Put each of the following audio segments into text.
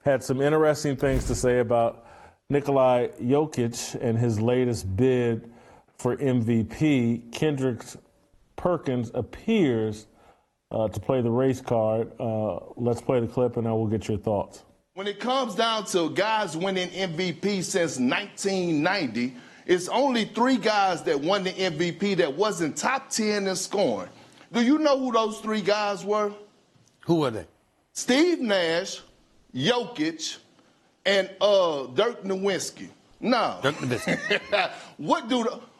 had some interesting things to say about Nikola Jokic and his latest bid for MVP. Kendrick Perkins appears to play the race card. Let's play the clip and I will get your thoughts. When it comes down to guys winning MVP since 1990, it's only 3 guys that won the MVP that wasn't top 10 in scoring. Do you know who those 3 guys were? Who were they? Steve Nash, Jokic, and Dirk Nowitzki. Now, Dirk Nowitzki.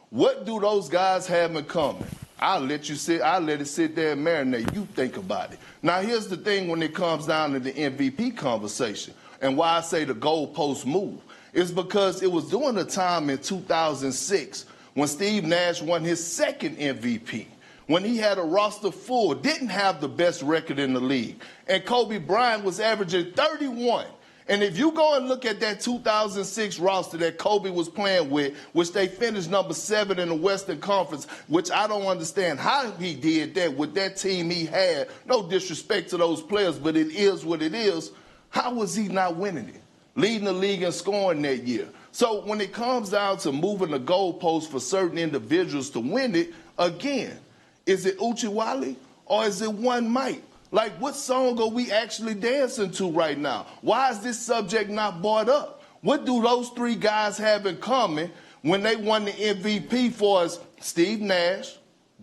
what do those guys have in common? I'll let it sit there and marinate. You think about it. Now, here's the thing when it comes down to the MVP conversation and why I say the goalpost move. It's because it was during a time in 2006 when Steve Nash won his second MVP, when he had a roster full, didn't have the best record in the league, and Kobe Bryant was averaging 31. And if you go and look at that 2006 roster that Kobe was playing with, which they finished number 7 in the Western Conference, which I don't understand how he did that with that team he had. No disrespect to those players, but it is what it is. How was he not winning it? Leading the league in scoring that year. So when it comes down to moving the goalposts for certain individuals to win it, again, is it Uchiwali or is it one Mike? Like, what song are we actually dancing to right now? Why is this subject not brought up? What do those 3 guys have in common when they won the MVP for us? Steve Nash,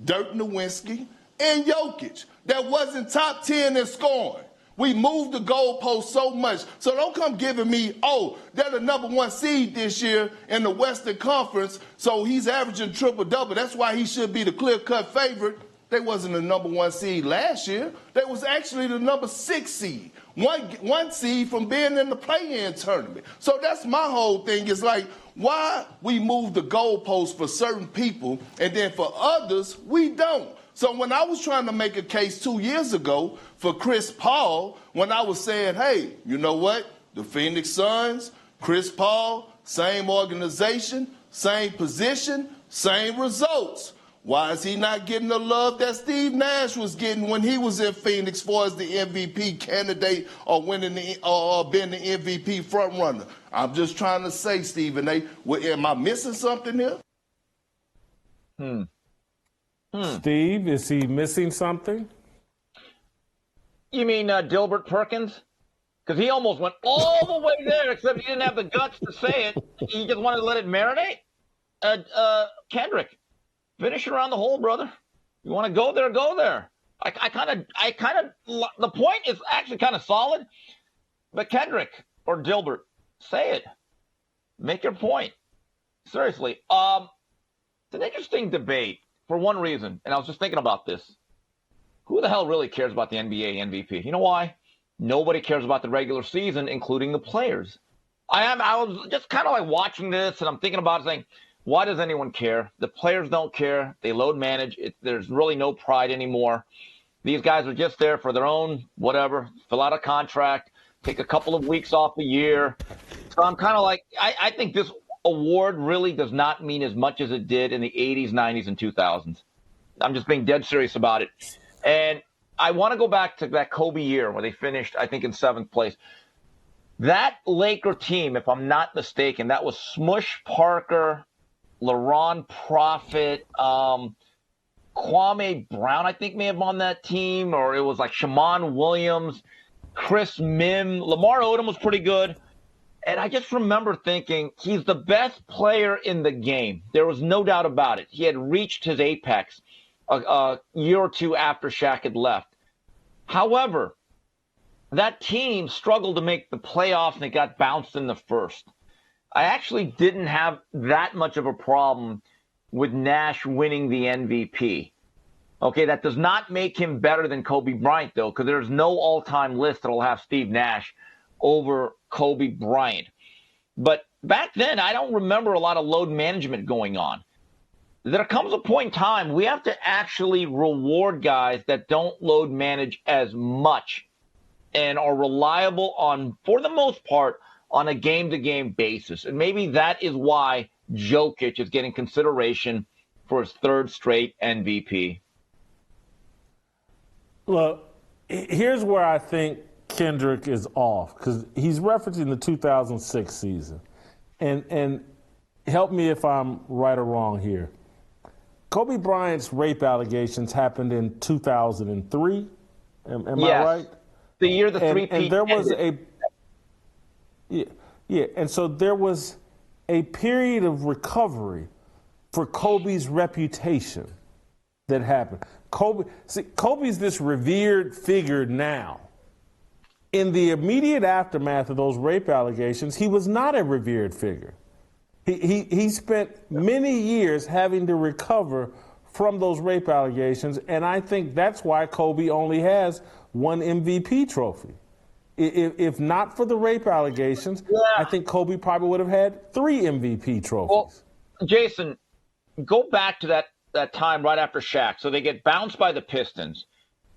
Dirk Nowitzki, and Jokic. That wasn't top 10 in scoring. We moved the goalpost so much. So don't come giving me, oh, they're the number 1 seed this year in the Western Conference, so he's averaging triple-double. That's why he should be the clear-cut favorite. They wasn't the number 1 seed last year. They was actually the number 6 seed. One seed from being in the play-in tournament. So that's my whole thing. Is like, why we move the goalposts for certain people and then for others, we don't. So when I was trying to make a case 2 years ago for Chris Paul, when I was saying, hey, you know what? The Phoenix Suns, Chris Paul, same organization, same position, same results. Why is he not getting the love that Steve Nash was getting when he was in Phoenix for as the MVP candidate or winning or being the MVP frontrunner? I'm just trying to say, Stephen A., am I missing something here? Steve, is he missing something? You mean Dilbert Perkins? Because he almost went all the way there, except he didn't have the guts to say it. He just wanted to let it marinate. Kendrick. Finish around the hole, brother. You want to go there, go there. I kind of, the point is actually kind of solid, but Kendrick or Dilbert, say it. Make your point. Seriously. It's an interesting debate for one reason, and I was just thinking about this. Who the hell really cares about the NBA MVP? You know why? Nobody cares about the regular season, including the players. I was just kind of like watching this, and I'm thinking about it saying, why does anyone care? The players don't care. They load manage. There's really no pride anymore. These guys are just there for their own whatever, fill out a contract, take a couple of weeks off a year. So I'm kind of like, I think this award really does not mean as much as it did in the 80s, 90s, and 2000s. I'm just being dead serious about it. And I want to go back to that Kobe year where they finished, I think, in 7th place. That Laker team, if I'm not mistaken, that was Smush Parker, LaRon Profit, Kwame Brown, I think, may have on that team, or it was like Shammond Williams, Chris Mim. Lamar Odom was pretty good. And I just remember thinking he's the best player in the game. There was no doubt about it. He had reached his apex a year or two after Shaq had left. However, that team struggled to make the playoffs and it got bounced in the first. I actually didn't have that much of a problem with Nash winning the MVP. Okay, that does not make him better than Kobe Bryant, though, because there's no all-time list that will have Steve Nash over Kobe Bryant. But back then, I don't remember a lot of load management going on. There comes a point in time we have to actually reward guys that don't load manage as much and are reliable on, for the most part, on a game-to-game basis. And maybe that is why Jokic is getting consideration for his 3rd straight MVP. Look, here's where I think Kendrick is off because he's referencing the 2006 season. And help me if I'm right or wrong here. Kobe Bryant's rape allegations happened in 2003. Am I right? The year the three-peat and there was ended. and so there was a period of recovery for Kobe's reputation that happened. Kobe's this revered figure now. In the immediate aftermath of those rape allegations, he was not a revered figure. He spent many years having to recover from those rape allegations, and I think that's why Kobe only has one MVP trophy. If not for the rape allegations, I think Kobe probably would have had 3 MVP trophies. Well, Jason, go back to that time right after Shaq. So they get bounced by the Pistons,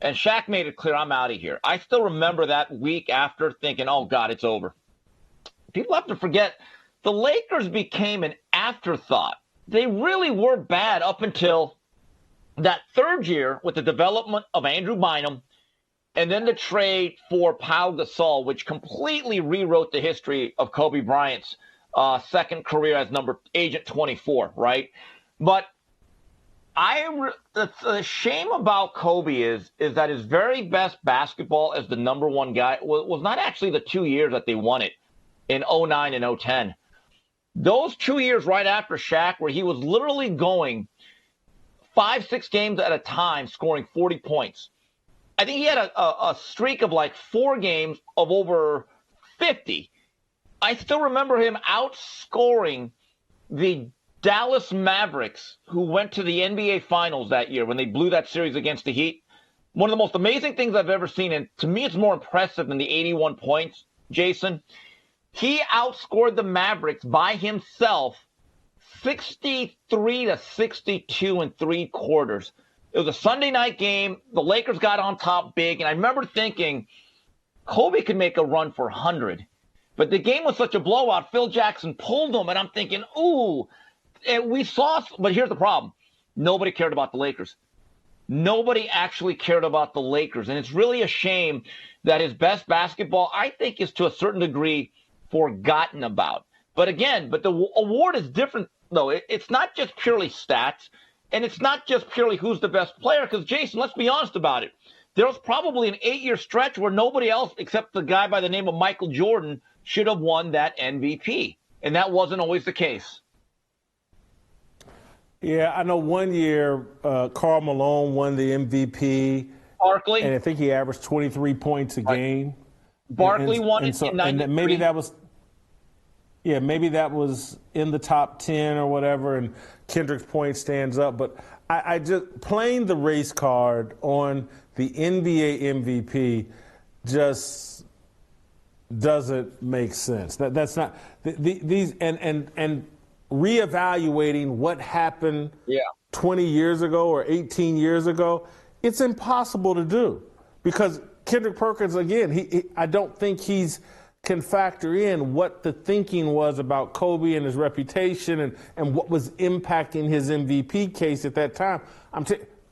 and Shaq made it clear, I'm out of here. I still remember that week after thinking, oh, God, it's over. People have to forget, the Lakers became an afterthought. They really were bad up until that third year with the development of Andrew Bynum and then the trade for Pau Gasol, which completely rewrote the history of Kobe Bryant's second career as agent 24, right? But the shame about Kobe is that his very best basketball as the number one guy was not actually the 2 years that they won it in 09 and 010. Those 2 years right after Shaq, where he was literally going 5-6 games at a time, scoring 40 points. I think he had a streak of like 4 games of over 50. I still remember him outscoring the Dallas Mavericks, who went to the NBA Finals that year when they blew that series against the Heat. One of the most amazing things I've ever seen, and to me it's more impressive than the 81 points, Jason. He outscored the Mavericks by himself 63 to 62 in 3 quarters. It was a Sunday night game. The Lakers got on top big, and I remember thinking Kobe could make a run for 100. But the game was such a blowout, Phil Jackson pulled him, and I'm thinking, ooh, and we saw, but here's the problem. Nobody cared about the Lakers. Nobody actually cared about the Lakers, and it's really a shame that his best basketball, I think, is to a certain degree forgotten about. But again, the award is different, though. It's not just purely stats, and it's not just purely who's the best player, because, Jason, let's be honest about it. There was probably an 8-year stretch where nobody else except the guy by the name of Michael Jordan should have won that MVP, and that wasn't always the case. Yeah, I know one year Karl Malone won the MVP. Barkley. And I think he averaged 23 points a game. Barkley won it in 93. And maybe that was in the top 10 or whatever, and Kendrick's point stands up. But I just playing the race card on the NBA MVP just doesn't make sense. That's not these and reevaluating what happened 20 years ago or 18 years ago. It's impossible to do because Kendrick Perkins, again, I don't think can factor in what the thinking was about Kobe and his reputation and what was impacting his MVP case at that time.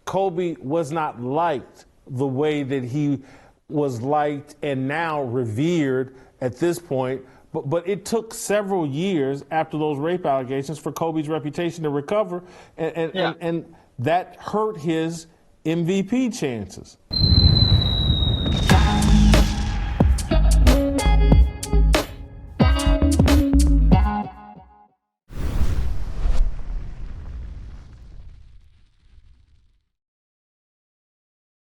Kobe was not liked the way that he was liked and now revered at this point. But it took several years after those rape allegations for Kobe's reputation to recover, and that hurt his MVP chances.